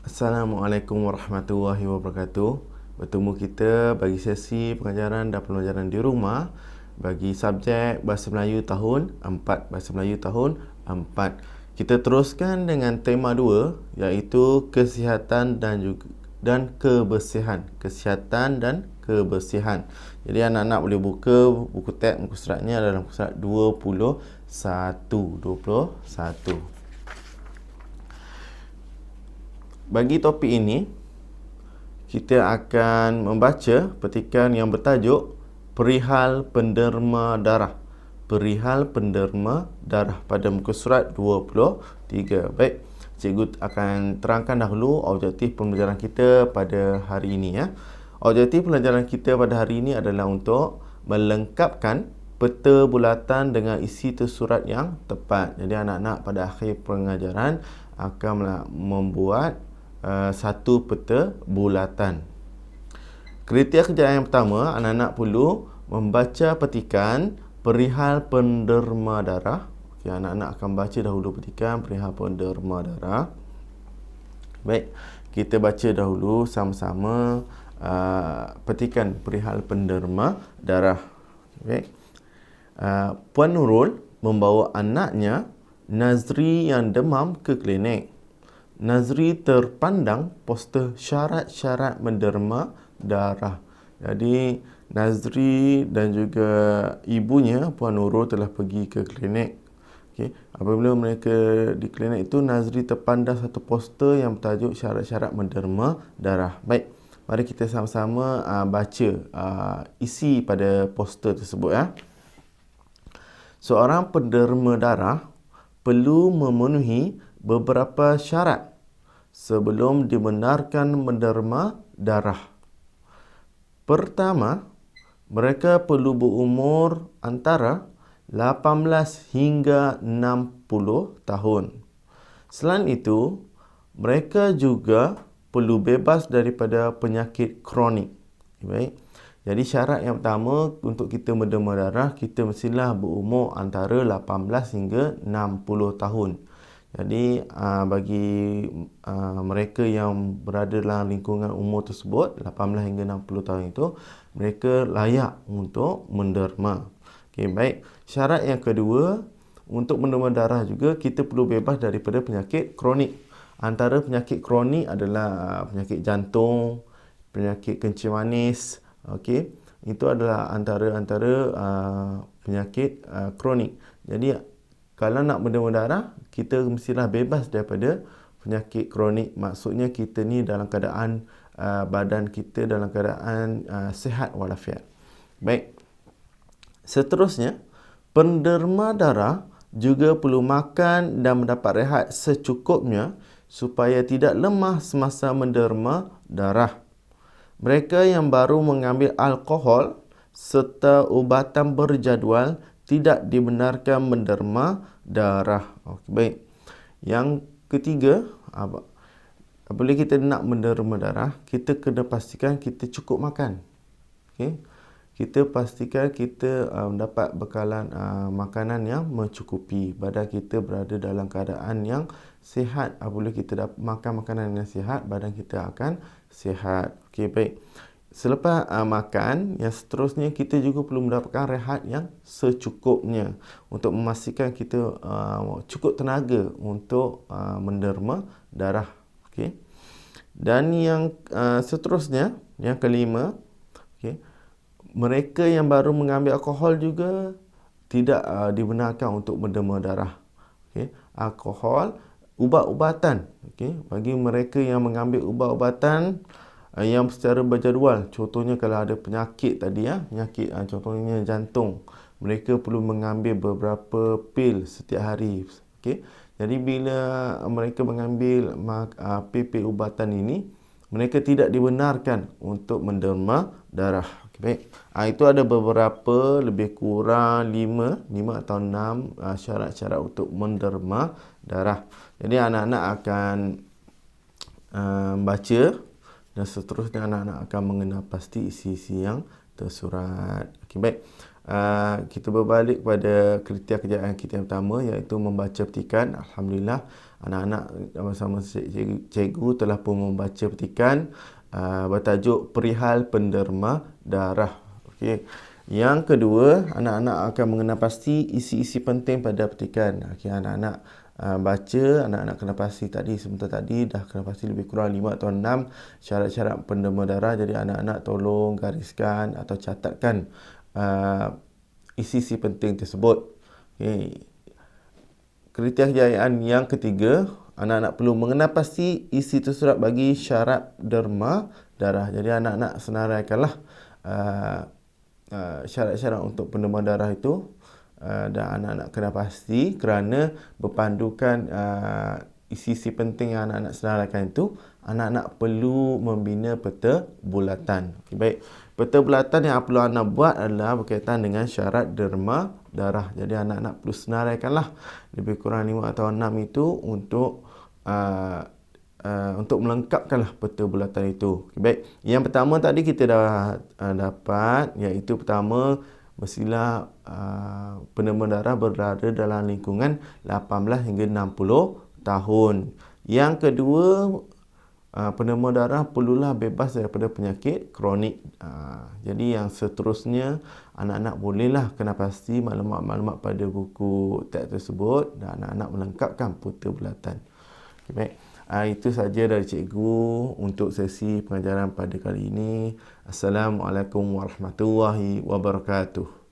Assalamualaikum warahmatullahi wabarakatuh. Bertemu kita bagi sesi pengajaran dan pembelajaran di rumah bagi subjek Bahasa Melayu tahun 4. Bahasa Melayu tahun 4. Kita teruskan dengan tema 2, iaitu kesihatan dan kebersihan. Kesihatan dan kebersihan. Jadi anak-anak boleh buka buku teks muka suratnya dalam muka surat 21. Bagi topik ini, kita akan membaca petikan yang bertajuk Perihal Penderma Darah. Perihal penderma darah pada muka surat 23. Baik, cikgu akan terangkan dahulu objektif pembelajaran kita pada hari ini. Objektif pembelajaran kita pada hari ini adalah untuk melengkapkan peta bulatan dengan isi tersurat yang tepat. Jadi anak-anak pada akhir pengajaran akan membuat satu peta bulatan. Kriteria kerjaan yang pertama, anak-anak perlu membaca petikan perihal penderma darah. Okay, anak-anak akan baca dahulu petikan perihal penderma darah. Baik, kita baca dahulu sama-sama petikan perihal penderma darah. Baik. Puan Nurul membawa anaknya Nazri yang demam ke klinik. Nazri terpandang poster syarat-syarat menderma darah. Jadi Nazri dan juga ibunya Puan Nurul telah pergi ke klinik. Okay. Apabila mereka di klinik itu, Nazri terpandang satu poster yang bertajuk syarat-syarat menderma darah. Baik, mari kita sama-sama baca isi pada poster tersebut. Seorang penderma darah perlu memenuhi beberapa syarat sebelum dibenarkan menderma darah. Pertama, mereka perlu berumur antara 18 hingga 60 tahun. Selain itu, mereka juga perlu bebas daripada penyakit kronik. Baik. Jadi syarat yang pertama untuk kita menderma darah, kita mestilah berumur antara 18 hingga 60 tahun. Jadi bagi mereka yang berada dalam lingkungan umur tersebut 18 hingga 60 tahun itu, mereka layak untuk menderma. Okey, baik. Syarat yang kedua, untuk menderma darah juga kita perlu bebas daripada penyakit kronik. Antara penyakit kronik adalah penyakit jantung, penyakit kencing manis. Okey, itu adalah antara penyakit kronik. Jadi kalau nak menderma darah, kita mestilah bebas daripada penyakit kronik. Maksudnya kita ni dalam keadaan badan kita dalam keadaan sihat walafiat. Baik. Seterusnya, penderma darah juga perlu makan dan mendapat rehat secukupnya supaya tidak lemah semasa menderma darah. Mereka yang baru mengambil alkohol serta ubatan berjadual tidak dibenarkan menderma darah. Okey, baik. Yang ketiga, apabila kita nak menderma darah, kita kena pastikan kita cukup makan. Okey. Kita pastikan kita mendapat bekalan makanan yang mencukupi. Badan kita berada dalam keadaan yang sihat. Apabila kita makan makanan yang sihat, badan kita akan sihat. Okey, baik. Selepas makan, yang seterusnya kita juga perlu mendapatkan rehat yang secukupnya untuk memastikan kita cukup tenaga untuk menderma darah. Okey. Dan yang seterusnya, yang kelima, okey, mereka yang baru mengambil alkohol juga tidak dibenarkan untuk menderma darah. Okey, alkohol, ubat-ubatan. Okey, bagi mereka yang mengambil ubat-ubatan yang secara berjadual, contohnya kalau ada penyakit tadi penyakit contohnya jantung, mereka perlu mengambil beberapa pil setiap hari. Okey, jadi bila mereka mengambil pil-pil ubatan ini, mereka tidak dibenarkan untuk menderma darah. Okay, baik. Itu ada beberapa, lebih kurang 5 atau 6 syarat-syarat untuk menderma darah. Jadi anak-anak akan baca dan seterusnya anak-anak akan mengenal pasti isi-isi yang tersurat. Okay, baik. kita berbalik pada kriteria kejayaan kita yang pertama, iaitu membaca petikan. Alhamdulillah, anak-anak bersama cikgu telah pun membaca petikan bertajuk perihal penderma darah. Okey. Yang kedua, anak-anak akan mengenal pasti isi-isi penting pada petikan. Okey, anak-anak baca, anak-anak kena pasti tadi, sebentar tadi dah kena pasti lebih kurang 5 atau 6 syarat-syarat penderma darah. Jadi anak-anak tolong gariskan atau catatkan isi-isi penting tersebut. Okay. Kriteria kejayaan yang ketiga, anak-anak perlu mengenal pasti isi tersurat bagi syarat derma darah. Jadi anak-anak senaraikanlah syarat-syarat untuk penderma darah itu, dan anak-anak kena pasti kerana berpandukan isi-isi penting yang anak-anak senaraikan itu, anak-anak perlu membina peta bulatan. Okay, baik. Peta bulatan yang perlu anak buat adalah berkaitan dengan syarat derma darah. Jadi anak-anak perlu senaraikanlah lebih kurang 5 atau 6 itu untuk melengkapkanlah peta bulatan itu. Okay, baik. Yang pertama tadi kita dah dapat, iaitu pertama, mestilah penderma darah berada dalam lingkungan 18 hingga 60 tahun. Yang kedua, penderma darah perlulah bebas daripada penyakit kronik. Jadi yang seterusnya, anak-anak bolehlah kena pasti maklumat-maklumat pada buku teks tersebut dan anak-anak melengkapkan peta bulatan. Okay, baik. Itu saja dari cikgu untuk sesi pengajaran pada kali ini. Assalamualaikum warahmatullahi wabarakatuh.